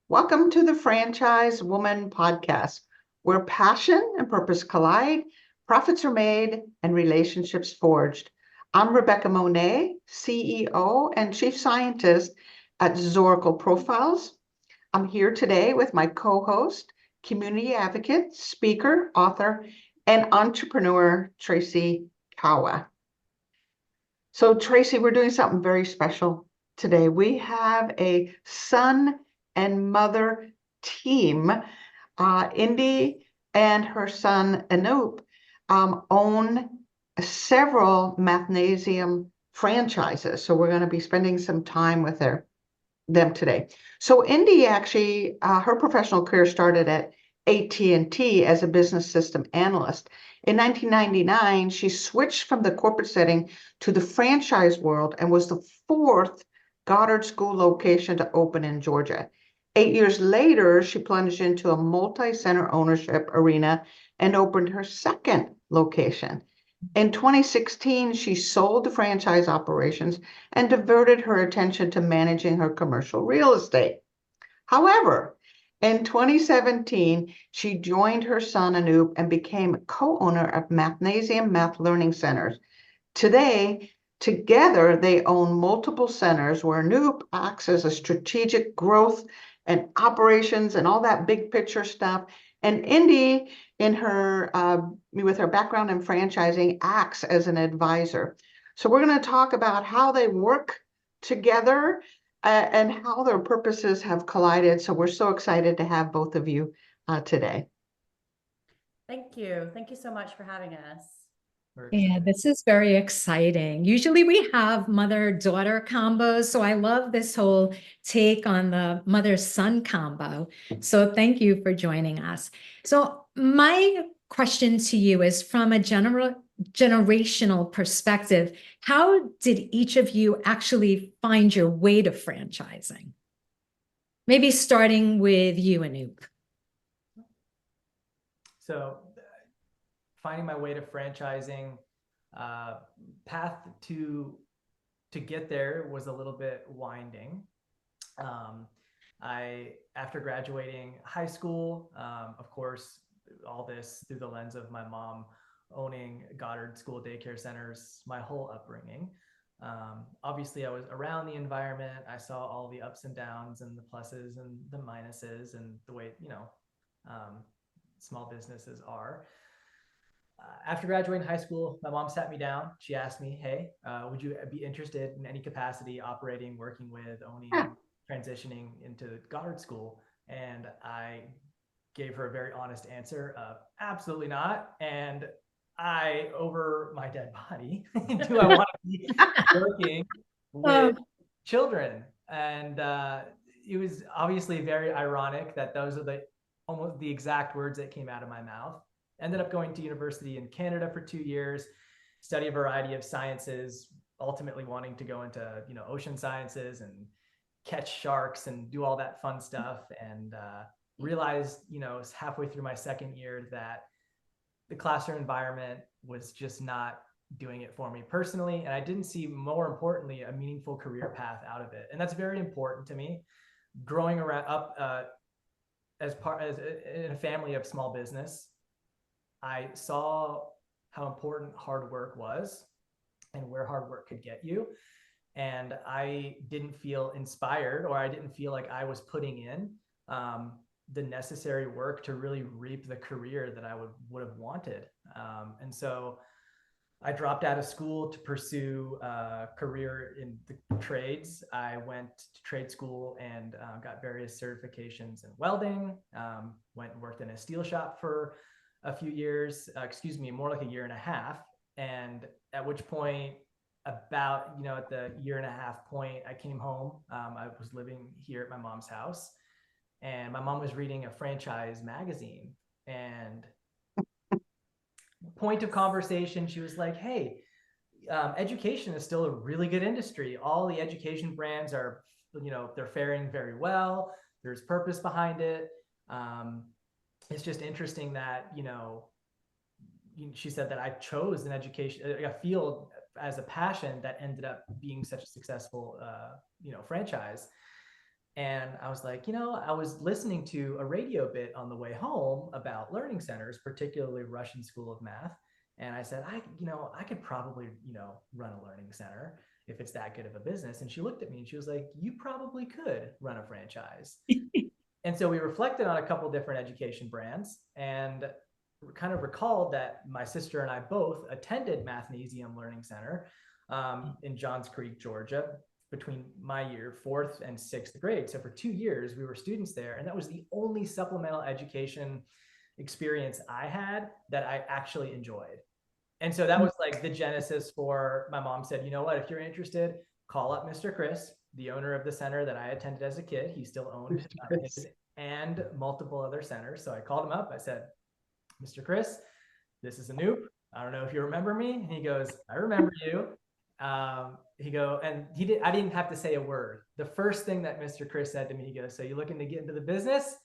Welcome to the Franchise Woman podcast, where passion and purpose collide, profits are made, and relationships forged. I'm Rebecca Monet, CEO and Chief Scientist at Zoracle Profiles. I'm here today with my co-host, community advocate, speaker, author, and entrepreneur, Tracy Kawa. So, Tracy, we're doing something very special today. We have a son and mother team. Indi and her son Anup own several Mathnasium franchises. So, we're going to be spending some time with them today. So, Indi actually, her professional career started at AT&T as a business system analyst. In 1999, she switched from the corporate setting to the franchise world and was the fourth Goddard School location to open in Georgia. 8 years later, she plunged into a multi-center ownership arena and opened her second location. In 2016, she sold the franchise operations and diverted her attention to managing her commercial real estate. However, in 2017, she joined her son Anup and became a co-owner of Mathnasium Learning Centers. Today, together, they own multiple centers where Anup acts as a strategic growth and operations and all that big picture stuff. And Indi, with her background in franchising, acts as an advisor. So we're going to talk about how they work together and how their purposes have collided. So we're so excited to have both of you today. Thank you. Thank you so much for having us. Yeah, this is very exciting. Usually we have mother-daughter combos, so I love this whole take on the mother-son combo. So thank you for joining us. So my question to you is from a generational perspective, how did each of you actually find your way to franchising? Maybe starting with you, Anup. So finding my way to franchising, path to get there was a little bit winding. After graduating high school, of course, all this through the lens of my mom owning Goddard School daycare centers my whole upbringing. Obviously, I was around the environment. I saw all the ups and downs and the pluses and the minuses and the way, small businesses are. After graduating high school, my mom sat me down. She asked me, hey, would you be interested in any capacity operating, working with, owning, transitioning into Goddard School? And I gave her a very honest answer of absolutely not. And over my dead body, do I want to be working with children? And it was obviously very ironic that those are almost the exact words that came out of my mouth. Ended up going to university in Canada for 2 years, study a variety of sciences, ultimately wanting to go into ocean sciences and catch sharks and do all that fun stuff. And realized halfway through my second year that the classroom environment was just not doing it for me personally, and I didn't see, more importantly, a meaningful career path out of it. And that's very important to me. Growing up as in a family of small business, I saw how important hard work was and where hard work could get you. And I didn't feel inspired, or I didn't feel like I was putting in the necessary work to really reap the career that I would have wanted. And so I dropped out of school to pursue a career in the trades. I went to trade school and got various certifications in welding, went and worked in a steel shop for a few years, more like a year and a half. And at which point, about, at the year and a half point, I came home. I was living here at my mom's house, and my mom was reading a franchise magazine. And point of conversation, she was like, hey, education is still a really good industry. All the education brands are, they're faring very well. There's purpose behind it. It's just interesting that, she said that I chose an education, a field as a passion that ended up being such a successful, franchise. And I was like, I was listening to a radio bit on the way home about learning centers, particularly Russian School of Math. And I said, I could probably, run a learning center if it's that good of a business. And she looked at me and she was like, you probably could run a franchise. And so we reflected on a couple different education brands and kind of recalled that my sister and I both attended Mathnasium Learning Center in Johns Creek, Georgia, between my year, 4th and 6th grade. So for 2 years, we were students there. And that was the only supplemental education experience I had that I actually enjoyed. And so that was like the genesis for my mom said, you know what, if you're interested, call up Mr. Chris, the owner of the center that I attended as a kid. He still owned his and multiple other centers. So I called him up. I said, Mr. Chris, this is Anup. I don't know if you remember me. And he goes, I remember you. I didn't have to say a word. The first thing that Mr. Chris said to me, he goes, so you looking to get into the business?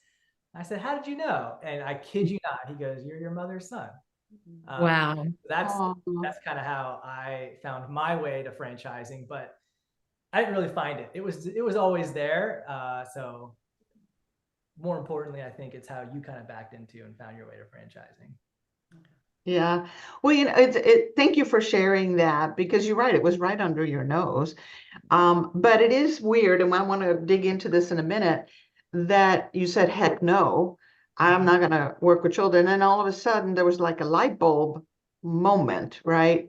I said, how did you know? And I kid you not, he goes, you're your mother's son. Wow. That's kind of how I found my way to franchising, but I didn't really find it. It was always there. So more importantly, I think it's how you kind of backed into and found your way to franchising. Yeah. Well, thank you for sharing that, because you're right. It was right under your nose. But it is weird, and I want to dig into this in a minute, that you said, heck no, I'm not going to work with children. And all of a sudden there was like a light bulb moment, right?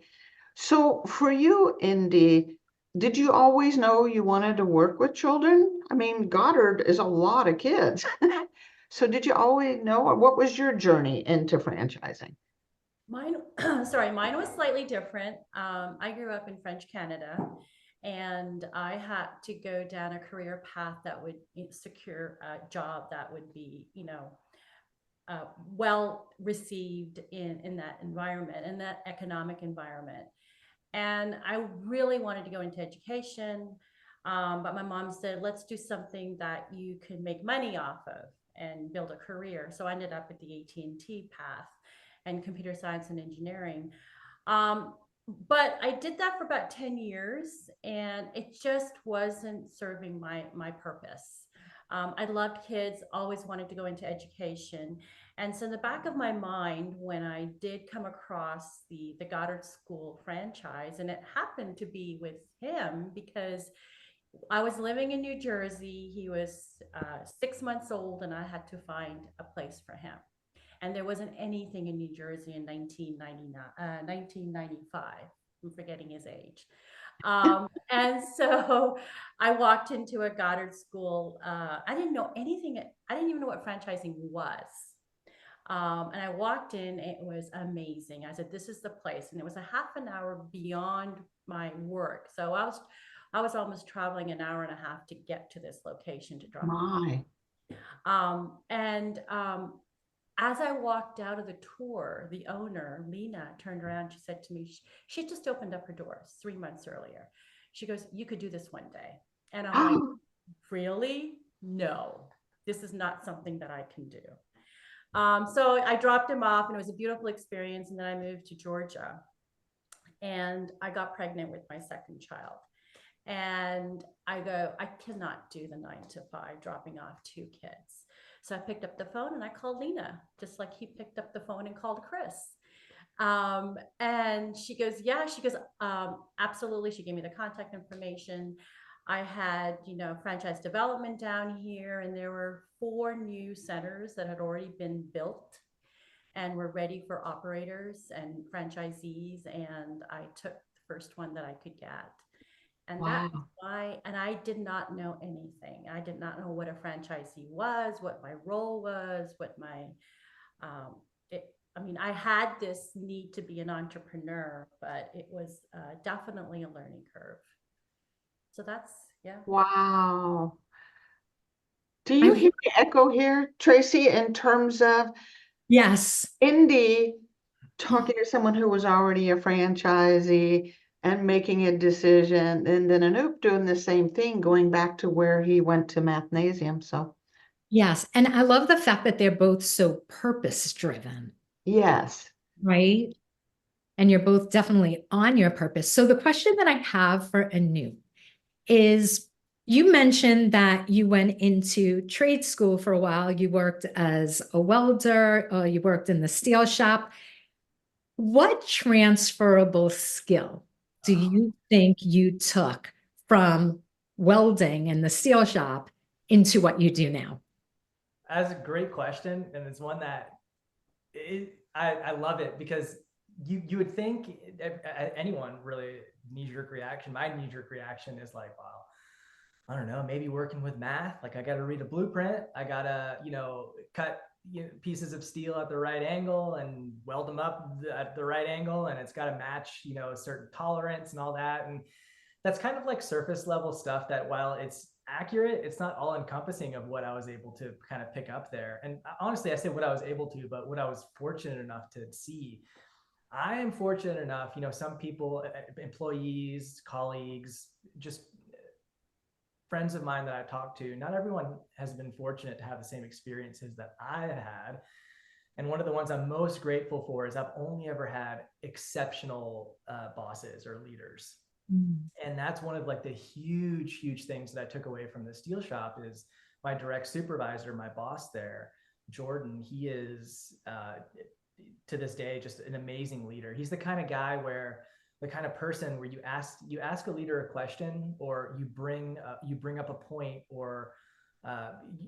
So for you, Indi, did you always know you wanted to work with children? I mean, Goddard is a lot of kids. So did you always know, or what was your journey into franchising? Mine was slightly different. I grew up in French Canada, and I had to go down a career path that would secure a job that would be, well received in that environment, in that economic environment. And I really wanted to go into education, but my mom said, let's do something that you can make money off of and build a career. So I ended up at the AT&T path and computer science and engineering. But I did that for about 10 years, and it just wasn't serving my purpose. I loved kids, always wanted to go into education. And so in the back of my mind, when I did come across the Goddard School franchise, and it happened to be with him because I was living in New Jersey. He was 6 months old, and I had to find a place for him. And there wasn't anything in New Jersey in 1995. I'm forgetting his age. And so I walked into a Goddard school. I didn't know anything. I didn't even know what franchising was. And I walked in, it was amazing. I said, this is the place. And it was a half an hour beyond my work. So I was almost traveling an hour and a half to get to this location to drop. As I walked out of the tour, the owner, Lena, turned around. She said to me, she just opened up her doors 3 months earlier. She goes, you could do this one day. And I'm like, really? No, this is not something that I can do. So I dropped him off, and it was a beautiful experience. And then I moved to Georgia, and I got pregnant with my second child. And I go, I cannot do the 9 to 5, dropping off 2 kids. So I picked up the phone and I called Lena, just like he picked up the phone and called Chris. And she goes, yeah, absolutely. She gave me the contact information. I had, franchise development down here, and there were 4 new centers that had already been built and were ready for operators and franchisees. And I took the first one that I could get. And that was and I did not know anything. I did not know what a franchisee was, what my role was, what my, I had this need to be an entrepreneur, but it was definitely a learning curve. So that's, yeah. Wow. Do you hear the echo here, Tracy, in terms of yes, Indi talking to someone who was already a franchisee and making a decision, and then Anup doing the same thing, going back to where he went to Mathnasium. So yes. And I love the fact that they're both so purpose driven. yes. Right? And you're both definitely on your purpose. So the question that I have for Anup is, You mentioned that you went into trade school for a while. You worked as a welder, or you worked in the steel shop. What transferable skill do you think you took from welding in the steel shop into what you do now? That's a great question, and it's one that I love it, because you would think anyone really knee-jerk reaction. My knee-jerk reaction is like, wow, I don't know, maybe working with math. Like I got to read a blueprint. I got to, cut pieces of steel at the right angle and weld them up at the right angle. And it's got to match, a certain tolerance and all that. And that's kind of like surface level stuff that, while it's accurate, it's not all encompassing of what I was able to kind of pick up there. And honestly, I say what I was able to, but what I was fortunate enough to see. I am fortunate enough, some people, employees, colleagues, just friends of mine that I talked to, not everyone has been fortunate to have the same experiences that I had. And one of the ones I'm most grateful for is I've only ever had exceptional bosses or leaders. And that's one of like the huge things that I took away from the steel shop is my direct supervisor, my boss there, Jordan. He is to this day just an amazing leader. He's the kind of guy where the kind of person where you ask a leader a question, or you bring up a point, or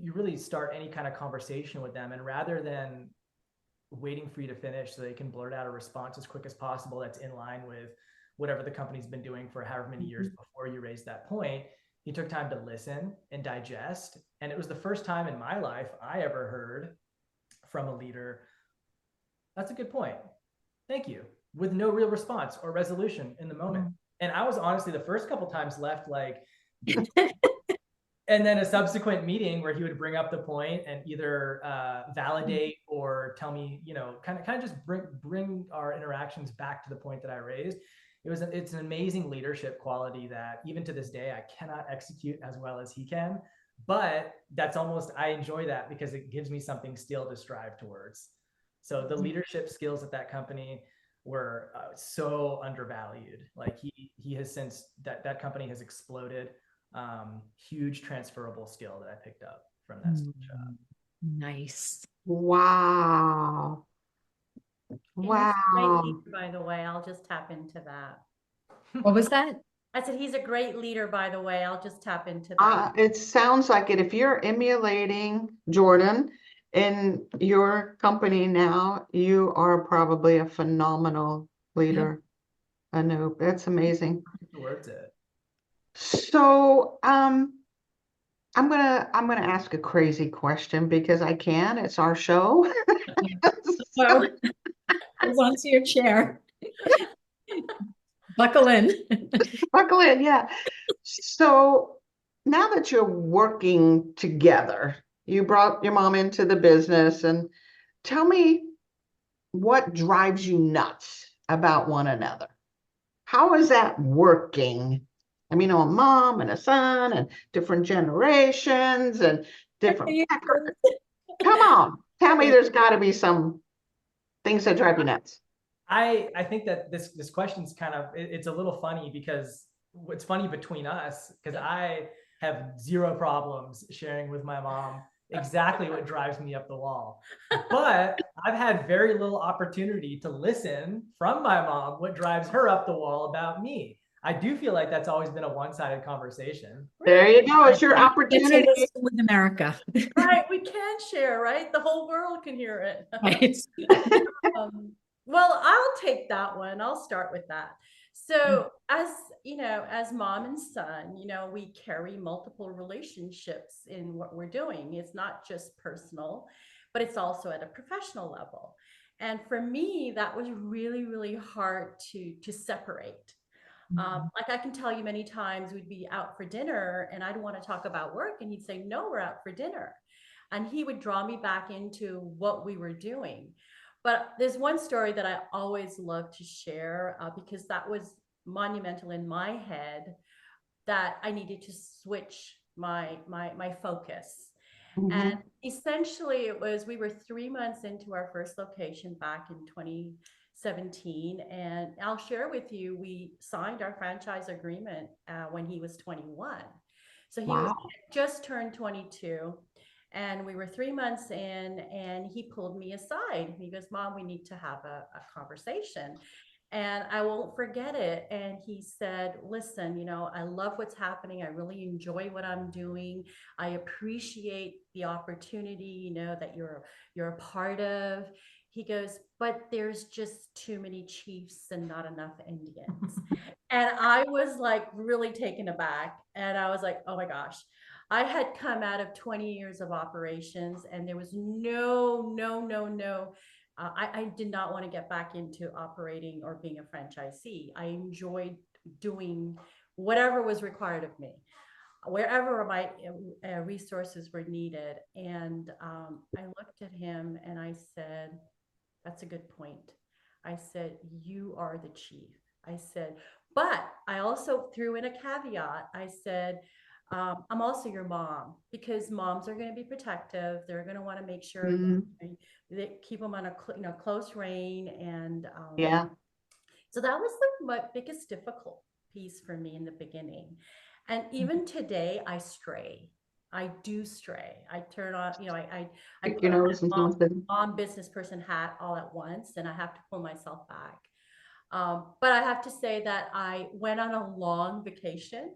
you really start any kind of conversation with them, and rather than waiting for you to finish so they can blurt out a response as quick as possible that's in line with whatever the company's been doing for however many years before you raise that point, he took time to listen and digest. And it was the first time in my life I ever heard from a leader, "That's a good point. Thank you," with no real response or resolution in the moment. And I was honestly the first couple times left like, and then a subsequent meeting where he would bring up the point and either validate or tell me, kind of just bring our interactions back to the point that I raised. It's an amazing leadership quality that even to this day, I cannot execute as well as he can, but I enjoy that because it gives me something still to strive towards. So the leadership skills at that company were so undervalued. Like he has since that company has exploded. Huge transferable skill that I picked up from that job. Nice. Wow. And he's a great Wow. leader, by the way. I'll just tap into that. What was that? I said he's a great leader, by the way. I'll just tap into that. It sounds like it. If you're emulating Jordan in your company now, you are probably a phenomenal leader. Anup, that's amazing. Towards it. So, I'm gonna ask a crazy question because I can. It's our show. Well, hold on to your chair. Buckle in. Buckle in, yeah. So now that you're working together, you brought your mom into the business, and tell me what drives you nuts about one another. How is that working? I mean, a mom and a son and different generations and different. Come on, tell me there's got to be some things that drive you nuts. I think that this question's kind of, it's a little funny because what's funny between us, because I have zero problems sharing with my mom exactly what drives me up the wall. But I've had very little opportunity to listen from my mom what drives her up the wall about me. I do feel like that's always been a one-sided conversation. There you go. It's your opportunity. With America. Right. We can share, right? The whole world can hear it. Right. Well, I'll take that one. I'll start with that. So as mom and son, we carry multiple relationships in what we're doing. It's not just personal, but it's also at a professional level. And for me, that was really, really hard to separate. Like I can tell you many times we'd be out for dinner and I'd want to talk about work and he'd say, "No, we're out for dinner." And he would draw me back into what we were doing. But there's one story that I always love to share because that was monumental in my head, that I needed to switch my focus. And essentially we were 3 months into our first location back in 2017. And I'll share with you, we signed our franchise agreement when he was 21. So he was Wow. just turned 22, and we were 3 months in, and he pulled me aside. He goes, "Mom, we need to have a conversation." And I won't forget it. And he said, "Listen, I love what's happening. I really enjoy what I'm doing. I appreciate the opportunity, that you're a part of." He goes, "But there's just too many chiefs and not enough Indians." And I was like really taken aback. And I was like, oh my gosh. I had come out of 20 years of operations, and there was no, no, no, no. I did not want to get back into operating or being a franchisee. I enjoyed doing whatever was required of me, wherever my resources were needed. And I looked at him and I said, "That's a good point." I said, "You are the chief." I said, "But I also threw in a caveat." I said, "I'm also your mom, because moms are going to be protective. They're going to want to make sure Mhm. they keep them on a close rein." And Yeah. so that was the biggest difficult piece for me in the beginning. And even today, I stray. I do stray. I turn on, I Pick put your on nose that and something. mom business person hat all at once, and I have to pull myself back. But I have to say that I went on a long vacation,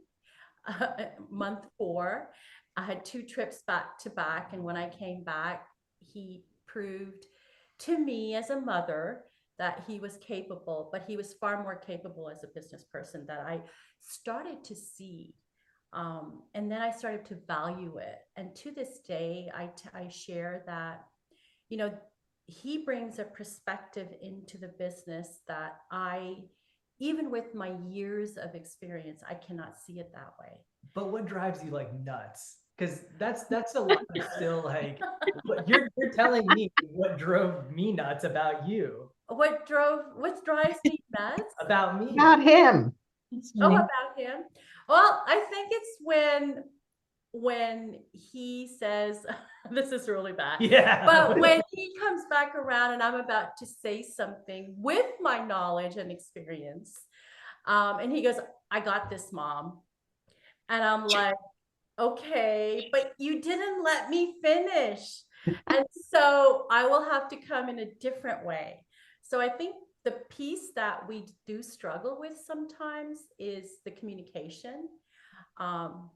month 4. I had 2 trips back to back. And when I came back, he proved to me as a mother that he was capable, but he was far more capable as a business person that I started to see. And then I started to value it. And to this day, I share that, you know, he brings a perspective into the business that even with my years of experience, I cannot see it that way. But what drives you like nuts? Because that's a lot of still like what you're telling me what drove me nuts about you. What drives me nuts? About me. Not him. Oh, about him. Well, I think it's when he says, this is really bad. Yeah. But when he comes back around and I'm about to say something with my knowledge and experience, and he goes, "I got this, Mom." And I'm like, "Okay, but you didn't let me finish." And so I will have to come in a different way. So I think the piece that we do struggle with sometimes is the communication.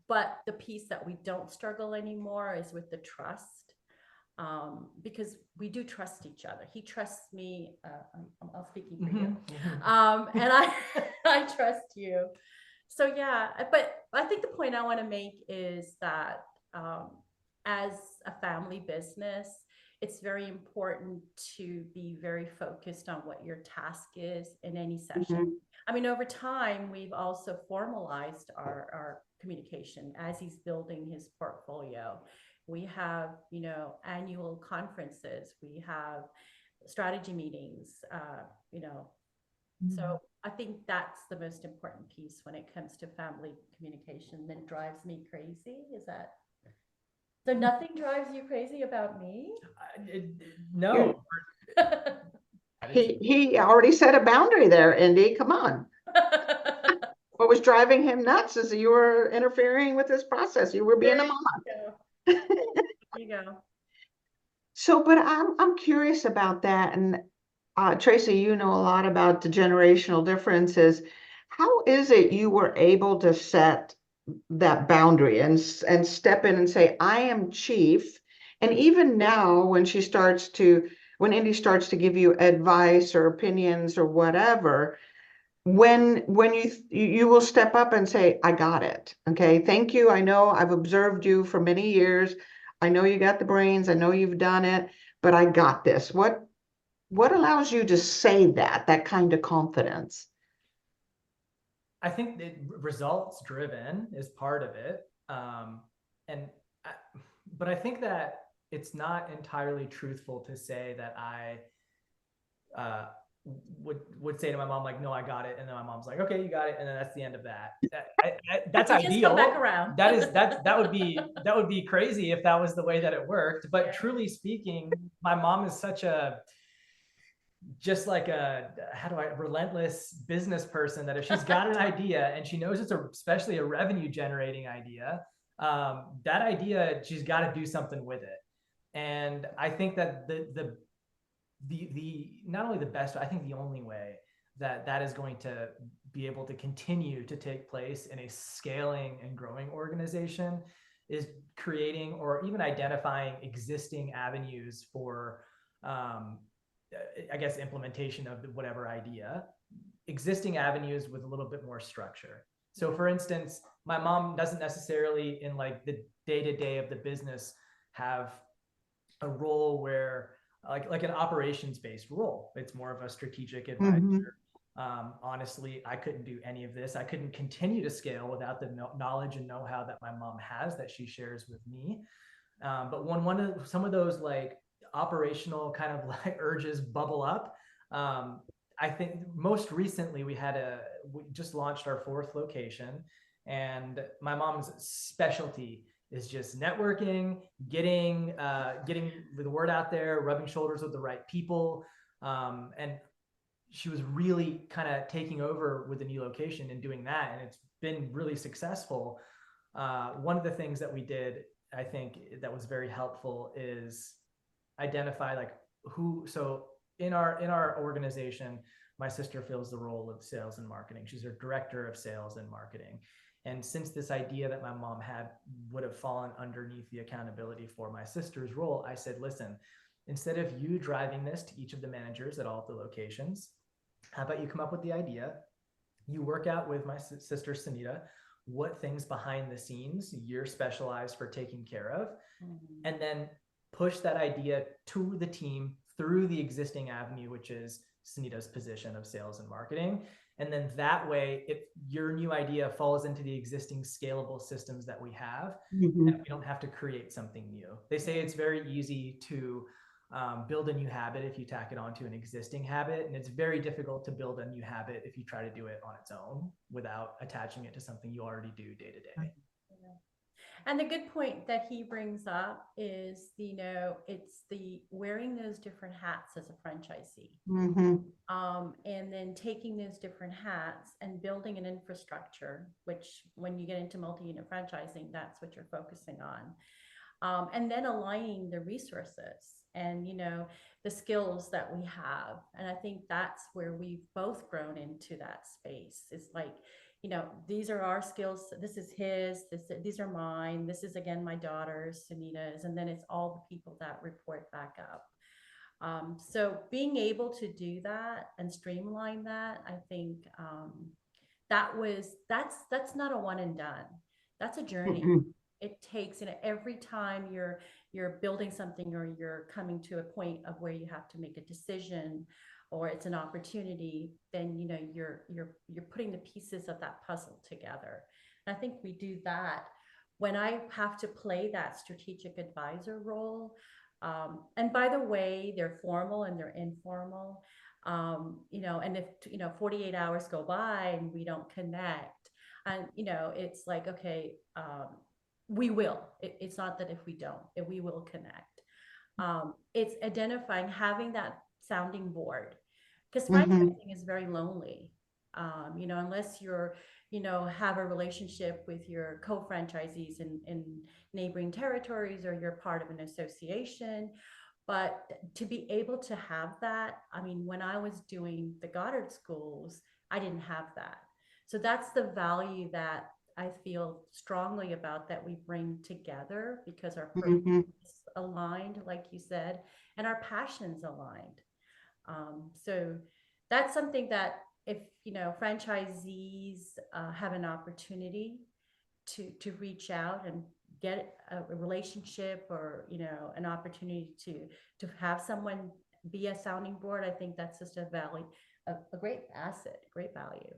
But the piece that we don't struggle anymore is with the trust, because we do trust each other. He trusts me. I'm speaking for you. And I trust you. So yeah, but I think the point I want to make is that as a family business, it's very important to be very focused on what your task is in any session. Mhm. I mean, over time, we've also formalized our communication as he's building his portfolio. We have, annual conferences. We have strategy meetings. So I think that's the most important piece when it comes to family communication that drives me crazy. Is that so? Nothing drives you crazy about me? No. He already set a boundary there, Indy. Come on. What was driving him nuts is that you were interfering with this process. You were being a mama. There you go. So, but I'm curious about that. And Tracy, you know a lot about the generational differences. How is it you were able to set that boundary and step in and say, "I am chief"? And even now, when Indy starts to give you advice or opinions or whatever, when you will step up and say, "I got it. Okay, thank you. I know I've observed you for many years. I know you got the brains. I know you've done it, but I got this." What allows you to say that kind of confidence? I think that results driven is part of it. But I think that it's not entirely truthful to say that I would say to my mom, like, "No, I got it." And then my mom's like, "Okay, you got it." And then that's the end of that. That's ideal. Just come back around. That would be crazy if that was the way that it worked. But Yeah. truly speaking, my mom is such a relentless business person that if she's got an idea and she knows it's especially a revenue generating idea, that idea, she's got to do something with it. And I think that the not only the best, I think the only way that that is going to be able to continue to take place in a scaling and growing organization is creating or even identifying existing avenues for, I guess, implementation of whatever idea, existing avenues with a little bit more structure. So for instance, my mom doesn't necessarily in like the day-to-day of the business have a role where like an operations-based role. It's more of a strategic advisor. Honestly, I couldn't do any of this. I couldn't continue to scale without the knowledge and know-how that my mom has that she shares with me. But when some of those like operational kind of like urges bubble up, I think most recently we just launched our 4th location, and my mom's specialty is just networking, getting the word out there, rubbing shoulders with the right people, and she was really kind of taking over with the new location and doing that, and it's been really successful. One of the things that we did, I think, that was very helpful is identify like who. So in our organization, my sister fills the role of sales and marketing. She's our director of sales and marketing. And since this idea that my mom had would have fallen underneath the accountability for my sister's role, I said, listen, instead of you driving this to each of the managers at all of the locations, how about you come up with the idea? You work out with my sister, Sunita, what things behind the scenes you're specialized for taking care of, and then push that idea to the team through the existing avenue, which is Sunita's position of sales and marketing. And then that way, if your new idea falls into the existing scalable systems that we have, and we don't have to create something new. They say it's very easy to build a new habit if you tack it onto an existing habit. And it's very difficult to build a new habit if you try to do it on its own without attaching it to something you already do day to day. And the good point that he brings up is, it's the wearing those different hats as a franchisee. And then taking those different hats and building an infrastructure, which when you get into multi-unit franchising, that's what you're focusing on. And then aligning the resources and, the skills that we have. And I think that's where we've both grown into that space. It's like, these are our skills. This is his, these are mine. This is, again, my daughter's, Sunita's, and then it's all the people that report back up. So being able to do that and streamline that, I think that's not a one and done. That's a journey. It takes, every time you're building something or you're coming to a point of where you have to make a decision or it's an opportunity, then you're putting the pieces of that puzzle together. And I think we do that when I have to play that strategic advisor role. And by the way, they're formal and they're informal. And if 48 hours go by and we don't connect, and it's like, okay, we will. It's not that if we don't, we will connect. It's identifying, having that sounding board, because franchising is very lonely. Unless you're, have a relationship with your co-franchisees in neighboring territories, or you're part of an association. But to be able to have that, when I was doing the Goddard schools, I didn't have that. So that's the value that I feel strongly about, that we bring together, because our purpose is aligned, like you said, and our passions aligned. So that's something that if, franchisees have an opportunity to reach out and get a relationship, or, an opportunity to have someone be a sounding board, I think that's just a great asset, great value.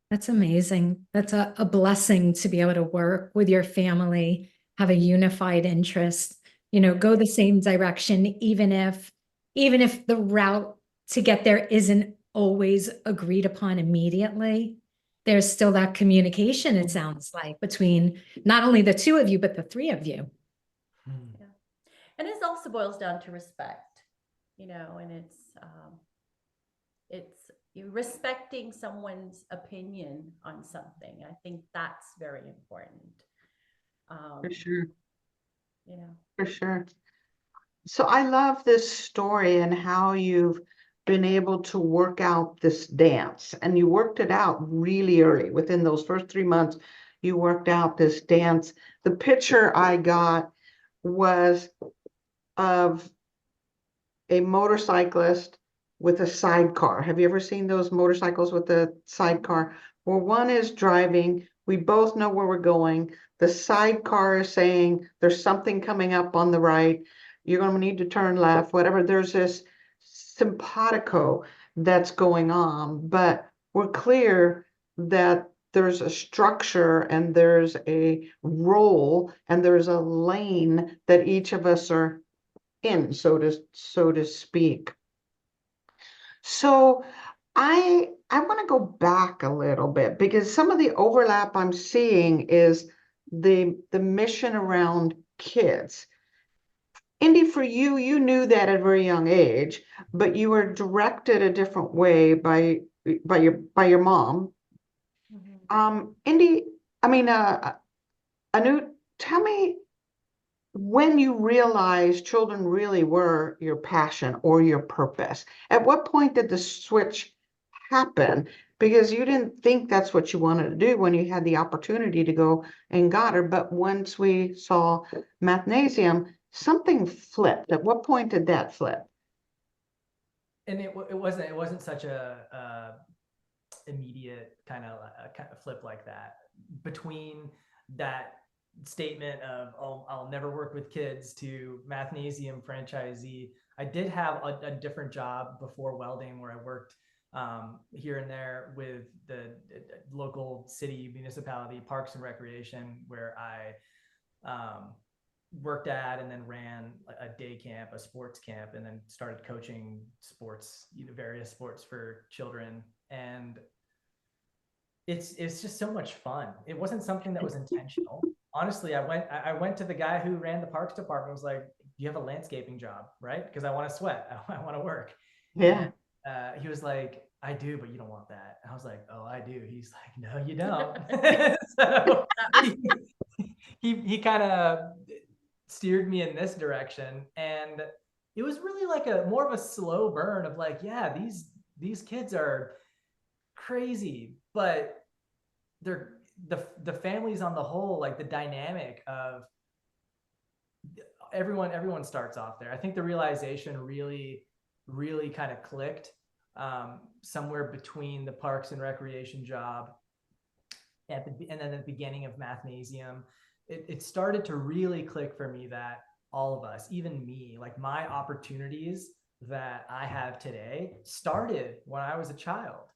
That's amazing. That's a blessing to be able to work with your family, have a unified interest, go the same direction, even if the route to get there isn't always agreed upon immediately. There's still that communication, it sounds like, between not only the two of you, but the three of you. Yeah. And it also boils down to respect, and it's respecting someone's opinion on something. I think that's very important. For sure, Yeah. for sure. So I love this story and how you've been able to work out this dance, and you worked it out really early. Within those first 3 months, you worked out this dance. The picture I got was of a motorcyclist with a sidecar. Have you ever seen those motorcycles with the sidecar? Where one is driving, we both know where we're going. The sidecar is saying there's something coming up on the right. You're going to need to turn left, whatever. There's this simpatico that's going on, but we're clear that there's a structure and there's a role and there's a lane that each of us are in, so to speak. So I want to go back a little bit because some of the overlap I'm seeing is the mission around kids. Indy, for you, you knew that at a very young age, but you were directed a different way by your mom. Indy, I mean, Anu, tell me when you realized children really were your passion or your purpose. At what point did the switch happen? Because you didn't think that's what you wanted to do when you had the opportunity to go and got her. But once we saw Mathnasium, something flipped. At what point did that flip? And it wasn't such a immediate kind of flip like that. Between that statement of, oh, I'll never work with kids, to Mathnasium franchisee, I did have a different job before welding, where I worked here and there with the local city municipality parks and recreation, where I worked at and then ran a day camp, a sports camp, and then started coaching sports, various sports for children. And it's just so much fun. It wasn't something that was intentional. Honestly, I went to the guy who ran the parks department. Was like, "You have a landscaping job, right? Because I want to sweat. I want to work." Yeah. And he was like, "I do, but you don't want that." And I was like, "Oh, I do." He's like, "No, you don't." So he kind of steered me in this direction, and it was really like a more of a slow burn of like, yeah, these kids are crazy, but they're the families on the whole, like the dynamic of everyone starts off there. I think the realization really kind of clicked somewhere between the parks and recreation job and then the beginning of Mathnasium. It started to really click for me that all of us, even me, like my opportunities that I have today started when I was a child.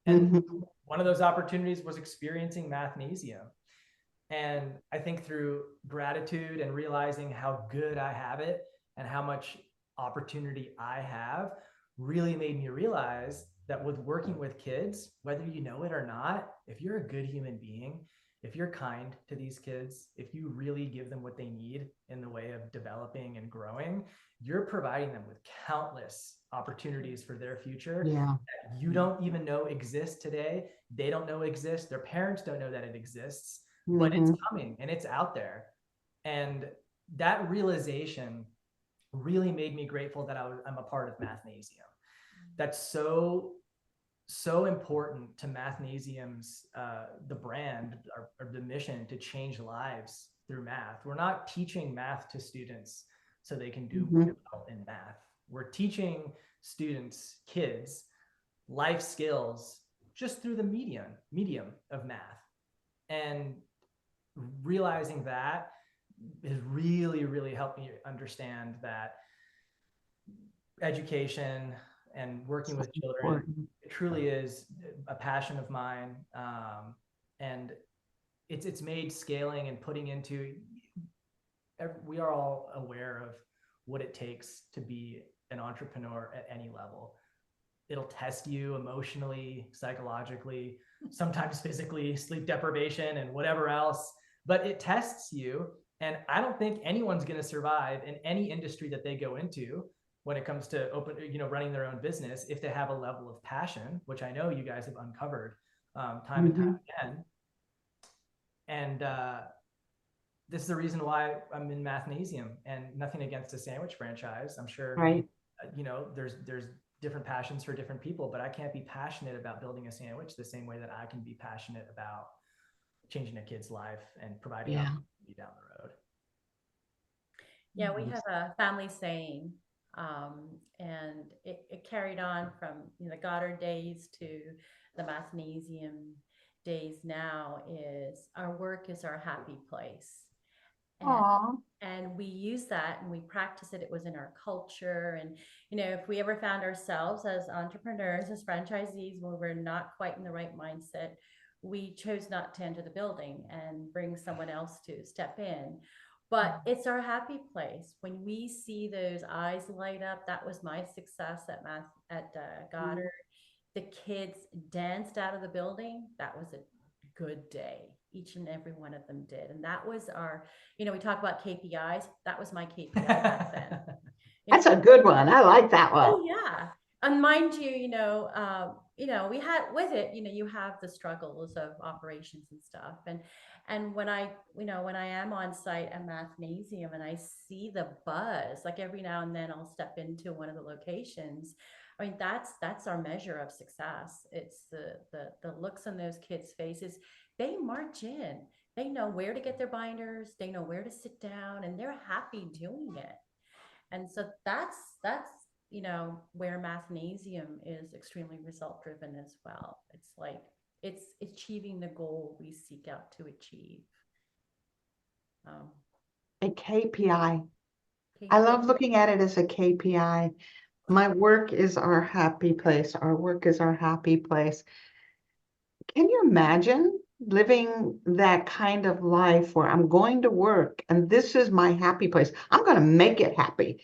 And Mhm. one of those opportunities was experiencing Mathnasium. And I think through gratitude and realizing how good I have it and how much opportunity I have, really made me realize that with working with kids, whether you know it or not, if you're a good human being, if you're kind to these kids, if you really give them what they need in the way of developing and growing, you're providing them with countless opportunities for their future Yeah. that you don't even know exist today. They don't know exist. Their parents don't know that it exists, but it's Mhm. coming and it's out there. And that realization really made me grateful that I'm a part of Mathnasium. That's so important to Mathnasium's the brand or the mission to change lives through math. We're not teaching math to students so they can do Mhm. well in math. We're teaching students, kids, life skills just through the medium of math. And realizing that has really helped me understand that education and working So with children, important. it truly is a passion of mine. And it's made scaling and putting into, we are all aware of what it takes to be an entrepreneur at any level. It'll test you emotionally, psychologically, sometimes physically, sleep deprivation and whatever else, but it tests you. And I don't think anyone's going to survive in any industry that they go into when it comes to running their own business, if they have a level of passion, which I know you guys have uncovered time and time Mhm. again. And this is the reason why I'm in Mathnasium, and nothing against a sandwich franchise. I'm sure, Right. There's different passions for different people, but I can't be passionate about building a sandwich the same way that I can be passionate about changing a kid's life and providing Yeah. opportunity down the road. Yeah, we have a family saying, and it carried on from the Goddard days to the Mathnasium days now, is our work is our happy place. And Aw. and we use that and we practice it. It was in our culture. And if we ever found ourselves as entrepreneurs, as franchisees, where we're not quite in the right mindset, we chose not to enter the building and bring someone else to step in. But it's our happy place. When we see those eyes light up, that was my success at Goddard. The kids danced out of the building. That was a good day. Each and every one of them did. And that was our, we talk about KPIs. That was my KPI back then. That's a good one. I like that one. Oh yeah. And mind you, we had with it, you have the struggles of operations and stuff. And when I am on site at Mathnasium and I see the buzz, like every now and then I'll step into one of the locations. I mean, that's our measure of success. It's the looks on those kids' faces. They march in. They know where to get their binders. They know where to sit down, and they're happy doing it. And so that's where Mathnasium is extremely result driven as well. It's like it's achieving the goal we seek out to achieve. A KPI. I love looking at it as a KPI. My work is our happy place. Our work is our happy place. Can you imagine living that kind of life where I'm going to work and this is my happy place? I'm going to make it happy,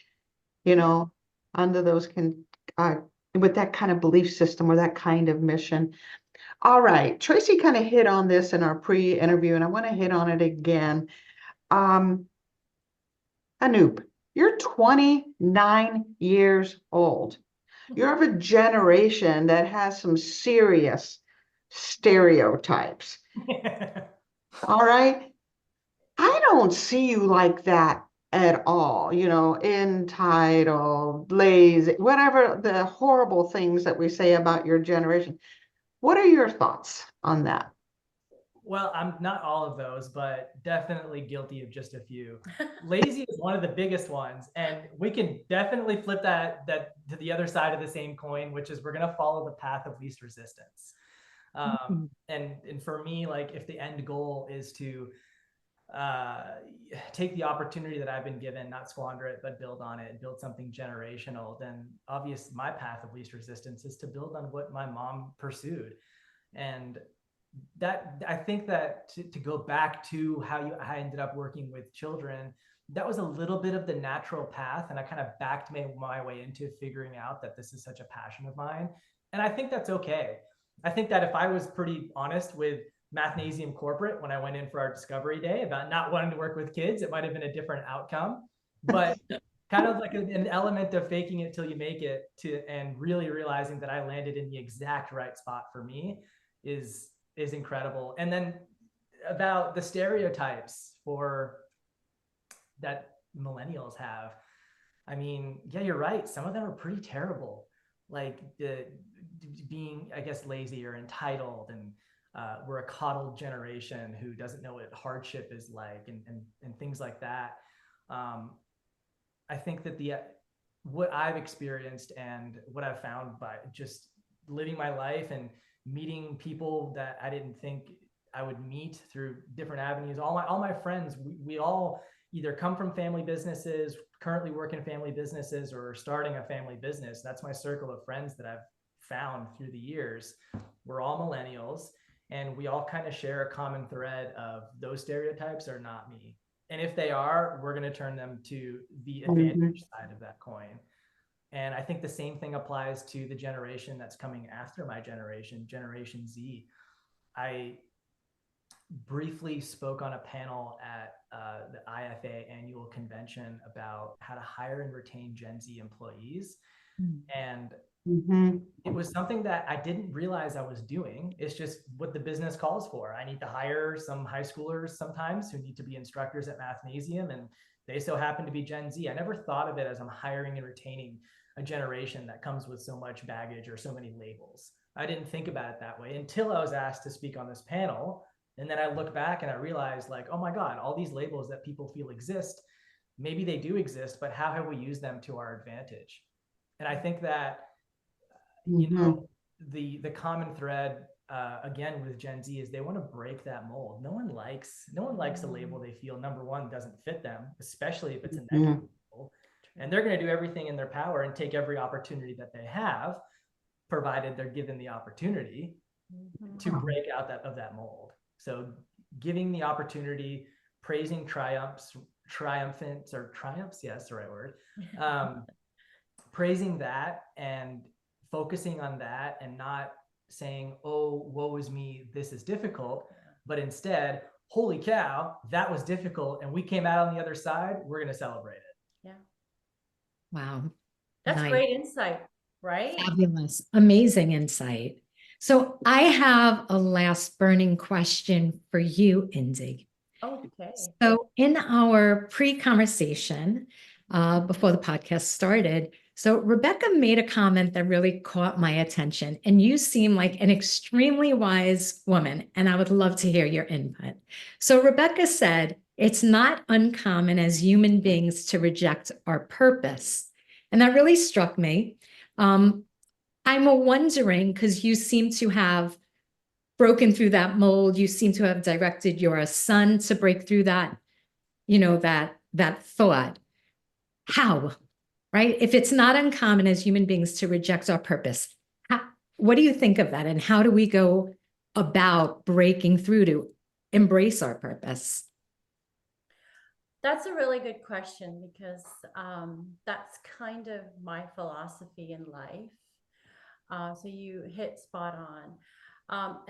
under those with that kind of belief system or that kind of mission. All right, Tracy kind of hit on this in our pre-interview, and I want to hit on it again. Anup, you're 29 years old. You're of a generation that has some serious stereotypes. All right. I don't see you like that at all, entitled, lazy, whatever the horrible things that we say about your generation. What are your thoughts on that? Well, I'm not all of those, but definitely guilty of just a few. Lazy is one of the biggest ones, and we can definitely flip that to the other side of the same coin, which is we're going to follow the path of least resistance. And for me, like if the end goal is to take the opportunity that I've been given, not squander it, but build on it and build something generational, then obviously my path of least resistance is to build on what my mom pursued. And that, I think that to go back to how I ended up working with children, that was a little bit of the natural path. And I kind of backed my way into figuring out that this is such a passion of mine. And I think that's okay. I think that if I was pretty honest with Mathnasium corporate when I went in for our discovery day about not wanting to work with kids, it might have been a different outcome. But kind of like an element of faking it till you make it and really realizing that I landed in the exact right spot for me is incredible. And then about the stereotypes that millennials have. I mean, yeah, you're right. Some of them are pretty terrible. Like being, I guess, lazy or entitled, and we're a coddled generation who doesn't know what hardship is like, and things like that. I think that what I've experienced and what I've found by just living my life and meeting people that I didn't think I would meet through different avenues. All my friends, we all either come from family businesses, currently work in family businesses, or starting a family business. That's my circle of friends that I've found through the years. We're all millennials, and we all kind of share a common thread of those stereotypes are not me. And if they are, we're going to turn them to the advantage side of that coin. And I think the same thing applies to the generation that's coming after my generation, Generation Z. I briefly spoke on a panel at the IFA annual convention about how to hire and retain Gen Z employees. And Mhm. It was something that I didn't realize I was doing. It's just what the business calls for. I need to hire some high schoolers sometimes who need to be instructors at Mathnasium, and they so happen to be Gen Z. I never thought of it as I'm hiring and retaining a generation that comes with so much baggage or so many labels. I didn't think about it that way until I was asked to speak on this panel. And then I look back and I realized, like, oh my God, all these labels that people feel exist, maybe they do exist, but how have we used them to our advantage? And I think that, you know, Mhm. the common thread again with Gen Z is they want to break that mold. No one likes a label they feel, number one, doesn't fit them, especially if it's a negative Mhm. label. And they're going to do everything in their power and take every opportunity that they have, provided they're given the opportunity, to break out of that mold. So giving the opportunity, praising triumphs, yeah, that's the right word. Praising that and focusing on that, and not saying, oh, woe is me, this is difficult, but instead, holy cow, that was difficult and we came out on the other side, we're going to celebrate it. Yeah. Wow. That's Nice. great insight, right? Fabulous. Amazing insight. So I have a last burning question for you, Indi. Okay. So in our pre-conversation, before the podcast started, so Rebecca made a comment that really caught my attention, and you seem like an extremely wise woman, and I would love to hear your input. So Rebecca said, it's not uncommon as human beings to reject our purpose. And that really struck me. I'm wondering, because you seem to have broken through that mold, you seem to have directed your son to break through that, that thought. How? Right? If it's not uncommon as human beings to reject our purpose, what do you think of that? And how do we go about breaking through to embrace our purpose? That's a really good question, because that's kind of my philosophy in life. So you hit spot on.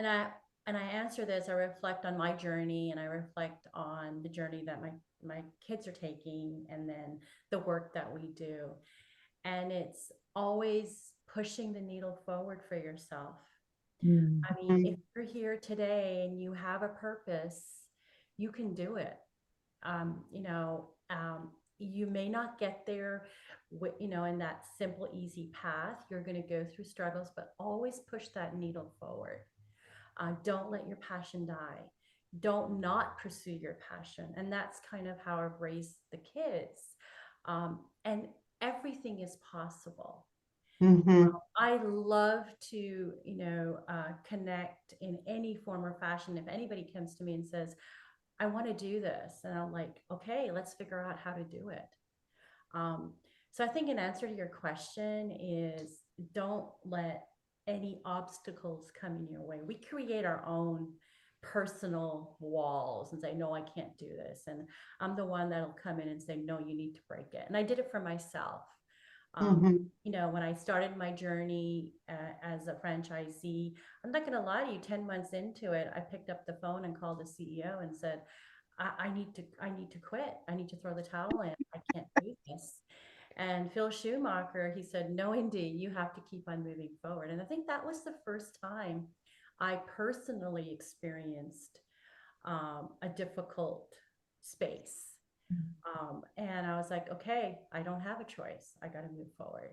And I answer this, I reflect on my journey, and I reflect on the journey that my kids are taking, and then the work that we do. And it's always pushing the needle forward for yourself. Mm. I mean, if you're here today and you have a purpose, you can do it. You may not get there in that simple, easy path. You're going to go through struggles, but always push that needle forward. Don't let your passion die. Don't not pursue your passion. And that's kind of how I've raised the kids. And everything is possible. Mhm. I love to, connect in any form or fashion. If anybody comes to me and says, I want to do this, and I'm like, okay, let's figure out how to do it. So I think an answer to your question is, don't let any obstacles come in your way. We create our own personal walls and say, no, I can't do this. And I'm the one that'll come in and say, no, you need to break it. And I did it for myself. Mhm. When I started my journey as a franchisee, I'm not going to lie to you, 10 months into it, I picked up the phone and called the CEO and said, I need to quit. I need to throw the towel in. I can't do this. And Phil Schumacher, he said, no, Indi, you have to keep on moving forward. And I think that was the first time I personally experienced a difficult space. And I was like, okay, I don't have a choice. I got to move forward.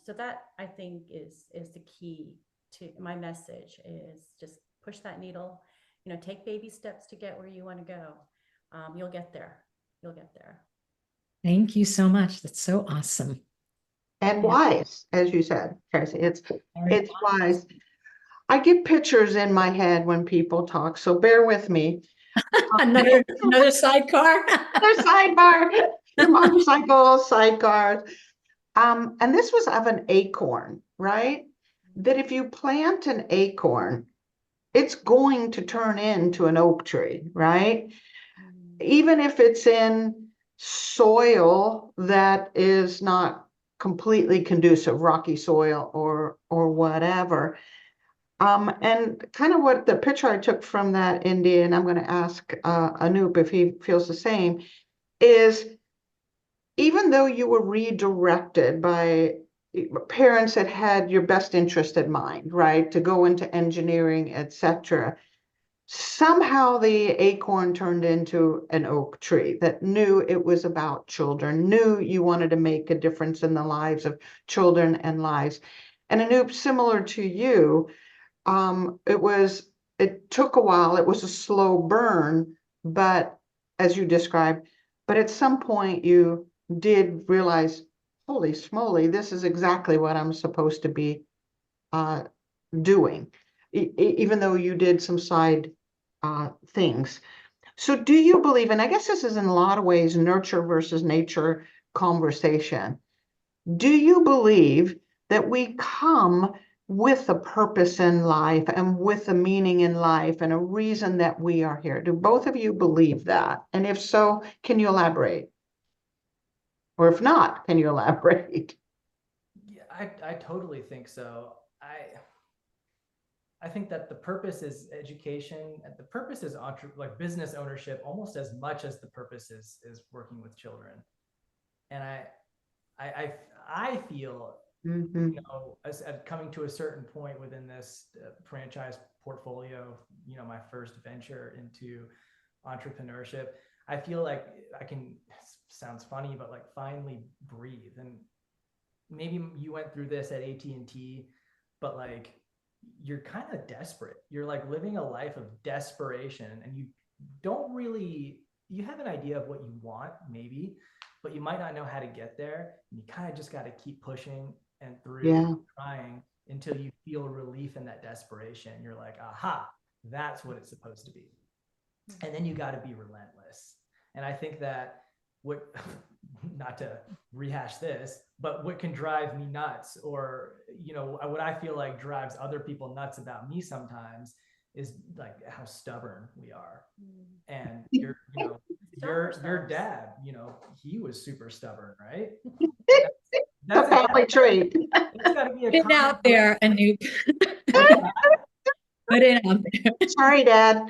So that, I think, is the key to my message, is just push that needle, take baby steps to get where you want to go. You'll get there. You'll get there. Thank you so much. That's so awesome. And Yeah. wise, as you said, Tracy, it's Very wise. I get pictures in my head when people talk, so bear with me. Another sidecar. Their sidebar, your motorcycle sidecars. And this was of an acorn, right? That if you plant an acorn, it's going to turn into an oak tree, right? Even if it's in soil that is not completely conducive, rocky soil or whatever. And kind of what the picture I took from that, Indi, and I'm going to ask Anup if he feels the same, is even though you were redirected by parents that had your best interest in mind, right? To go into engineering, etc. Somehow the acorn turned into an oak tree that knew it was about children, knew you wanted to make a difference in the lives of children and lives. And Anup, similar to you, it took a while. It was a slow burn, but as you described, but at some point you did realize, holy smoly, this is exactly what I'm supposed to be doing, even though you did some side things. So do you believe, and I guess this is in a lot of ways nurture versus nature conversation. Do you believe that we come with a purpose in life and with a meaning in life and a reason that we are here? Do both of you believe that? And if so, can you elaborate? Or if not, can you elaborate? Yeah, I totally think so. I think that the purpose is education, and the purpose is like business ownership almost as much as the purpose is working with children. And I feel, Mhm. as coming to a certain point within this franchise portfolio, my first venture into entrepreneurship, I feel like I can, sounds funny, but like finally breathe. And maybe you went through this at AT&T, but like you're kind of desperate. You're like living a life of desperation, and you have an idea of what you want maybe, but you might not know how to get there. And you kind of just got to keep pushing and through Yeah. trying until you feel relief in that desperation. You're like, aha, that's what it's supposed to be. And then you got to be relentless. And I think that what, not to rehash this, but what can drive me nuts, or what I feel like drives other people nuts about me sometimes, is like how stubborn we are. And your dad, he was super stubborn, right? That's a family trait. That's got to be a Put it out there, Anup. Put it out there. Sorry, Dad.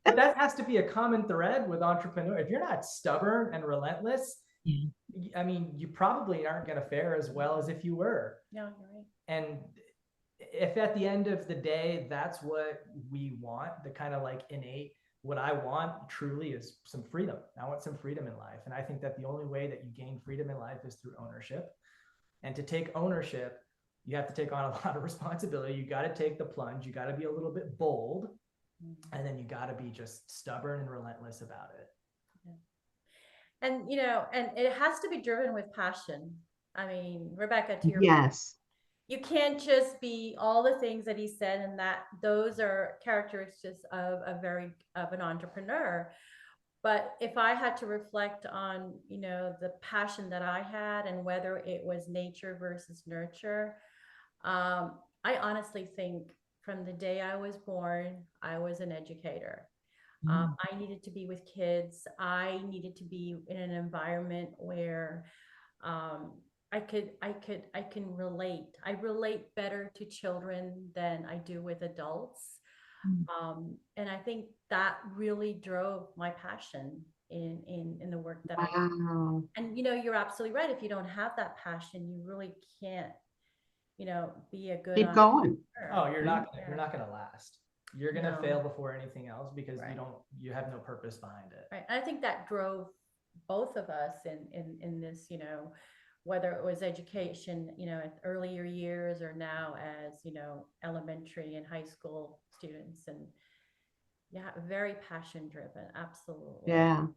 But that has to be a common thread with entrepreneurs. If you're not stubborn and relentless, I mean, you probably aren't going to fare as well as if you were. No, you're right. And if at the end of the day, that's what we want, the kind of like innate, what I want truly is some freedom. I want some freedom in life. And I think that the only way that you gain freedom in life is through ownership. And to take ownership, you have to take on a lot of responsibility. You got to take the plunge. You got to be a little bit bold. And then you got to be just stubborn and relentless about it. And and it has to be driven with passion. I mean, Rebecca, to your Yes. you can't just be all the things that he said, and that those are characteristics of an entrepreneur. But if I had to reflect on the passion that I had, and whether it was nature versus nurture, I honestly think from the day I was born, I was an educator. I needed to be with kids. I needed to be in an environment where I can relate. I relate better to children than I do with adults. And I think that really drove my passion in the work that I do. Wow. And you're absolutely right. If you don't have that passion, you really can't, be a good Keep going. entrepreneur. Oh, you're not going to last. You're going to No. fail before anything else, because Right. you have no purpose behind it. Right. And I think that drove both of us in this, whether it was education, at earlier years, or now as, elementary and high school students. And yeah, very passion driven. Absolutely. Yeah.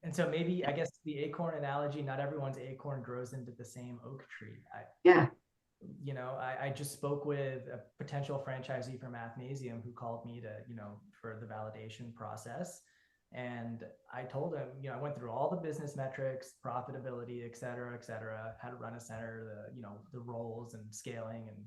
And so maybe, I guess, the acorn analogy, not everyone's acorn grows into the same oak tree. Yeah. I just spoke with a potential franchisee for Mathnasium who called me to, for the validation process. And I told him, I went through all the business metrics, profitability, et cetera, how to run a center, the roles and scaling and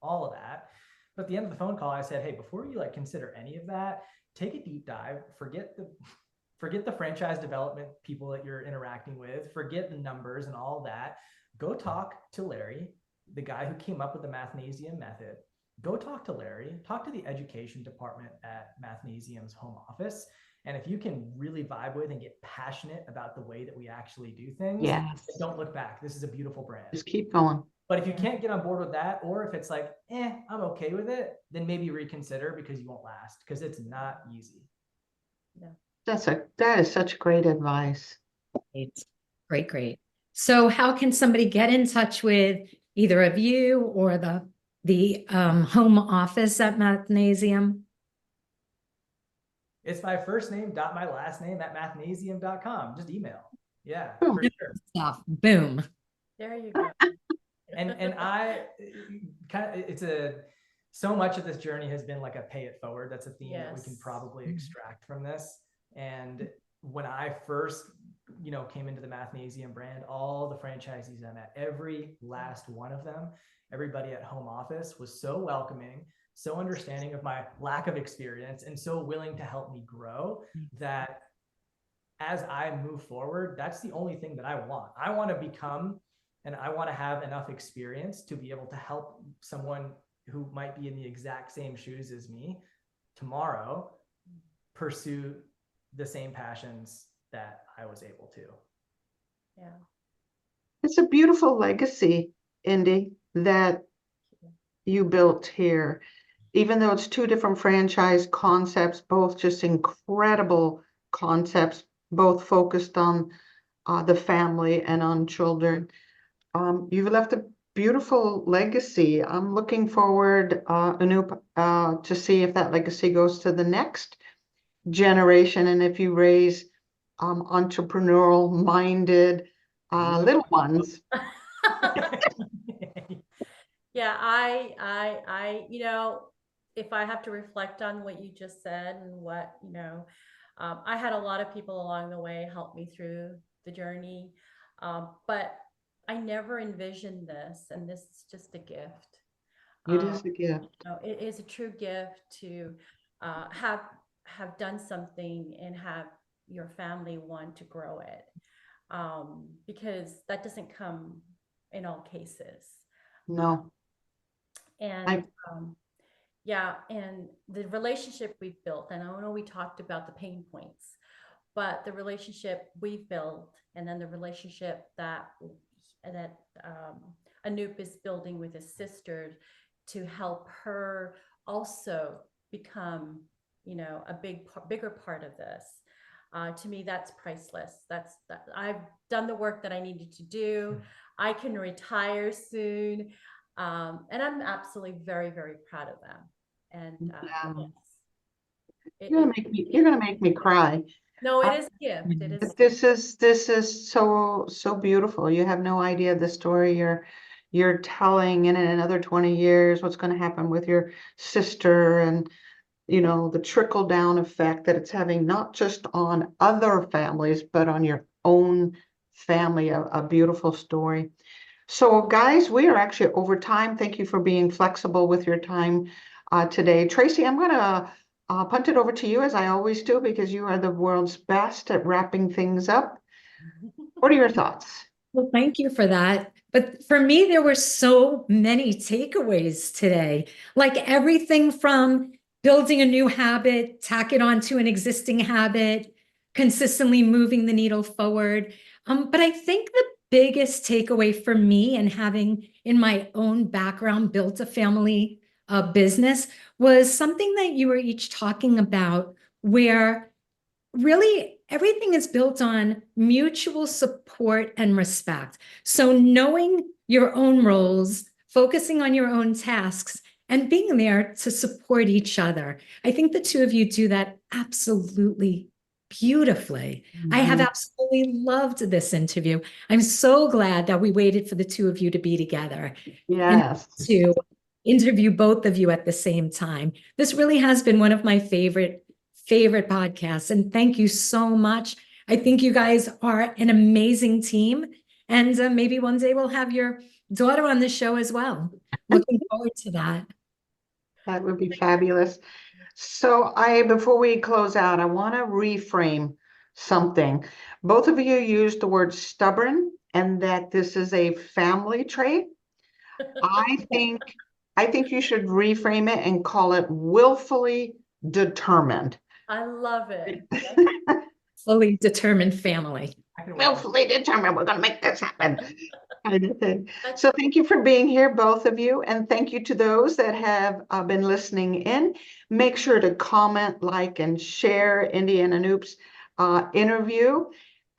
all of that. But at the end of the phone call, I said, hey, before you consider any of that, take a deep dive, forget the franchise development people that you're interacting with, forget the numbers and all that. Go talk to Larry, the guy who came up with the Mathnasium method. Go talk to Larry, talk to the education department at Mathnasium's home office, And if you can really vibe with and get passionate about the way that we actually do things, Yes. don't look back. This is a beautiful brand. Just keep going. But if you can't get on board with that, or if it's like, I'm okay with it, then maybe reconsider, because you won't last, because it's not easy. That is such great advice. Great, great. So how can somebody get in touch with either of you or the home office at Mathnasium? It's my first name dot my last name at mathnasium.com. Just email. Yeah, Oh. for sure. Stuff. Boom. There you go. And I kind of, so much of this journey has been like a pay it forward. That's a theme that we can Yes. probably extract from this. And when I first, came into the Mathnasium brand, all the franchisees I met, every last one of them, everybody at home office was so welcoming, so understanding of my lack of experience, and so willing to help me grow, that as I move forward, that's the only thing that I want. I want to become, and I want to have enough experience to be able to help someone who might be in the exact same shoes as me tomorrow pursue the same passions that I was able to. Yeah. It's a beautiful legacy, Indi, that you built here. Even though it's two different franchise concepts, both just incredible concepts, both focused on the family and on children. You've left a beautiful legacy. I'm looking forward, Anup, to see if that legacy goes to the next generation, and if you raise entrepreneurial minded little ones. Yeah, if I have to reflect on what you just said and what, I had a lot of people along the way help me through the journey. But I never envisioned this, and this is just a gift. It is a gift. It is a true gift to have done something and have your family want to grow it, because that doesn't come in all cases. No. And and the relationship we've built, and I know we talked about the pain points, but the relationship we've built, and then the relationship that Anup is building with his sister to help her also become, a bigger part of this. To me, that's priceless. I've done the work that I needed to do. I can retire soon. And I'm absolutely very, very proud of them. And yes. You're gonna make me cry. No, it is a gift. It is. But this is so beautiful. You have no idea the story you're telling, and in another 20 years, what's going to happen with your sister, and the trickle down effect that it's having, not just on other families, but on your own family. A beautiful story. So guys, we are actually over time. Thank you for being flexible with your time today. Tracy, I'm going to punt it over to you, as I always do, because you are the world's best at wrapping things up. What are your thoughts? Well, thank you for that. But for me, there were so many takeaways today, like everything from building a new habit, tack it onto an existing habit, consistently moving the needle forward. But I think the biggest takeaway for me, and having in my own background built a family business, was something that you were each talking about, where really everything is built on mutual support and respect. So knowing your own roles, focusing on your own tasks, and being there to support each other. I think the two of you do that absolutely beautifully. I have absolutely loved this interview. I'm so glad that we waited for the two of you to be together. Yes. And to interview both of you at the same time. This really has been one of my favorite podcasts, and thank you so much. I think you guys are an amazing team, and maybe one day we'll have your daughter on the show as well. Looking forward to that. That would be fabulous. So before we close out, I want to reframe something. Both of you used the word stubborn, and that this is a family trait. I think you should reframe it and call it willfully determined. I love it. Fully determined family. I can We'll work with fully determined we're going to make this happen. Kind of thing. That's So thank you for being here, both of you. And thank you to those that have been listening in. Make sure to comment, like, and share Indi and Anup's interview.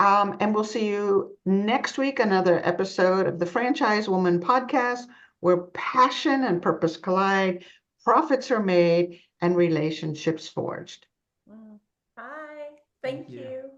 And we'll see you next week, another episode of the Franchise Woman podcast, where passion and purpose collide, profits are made, and relationships forged. Bye. Thank you. you.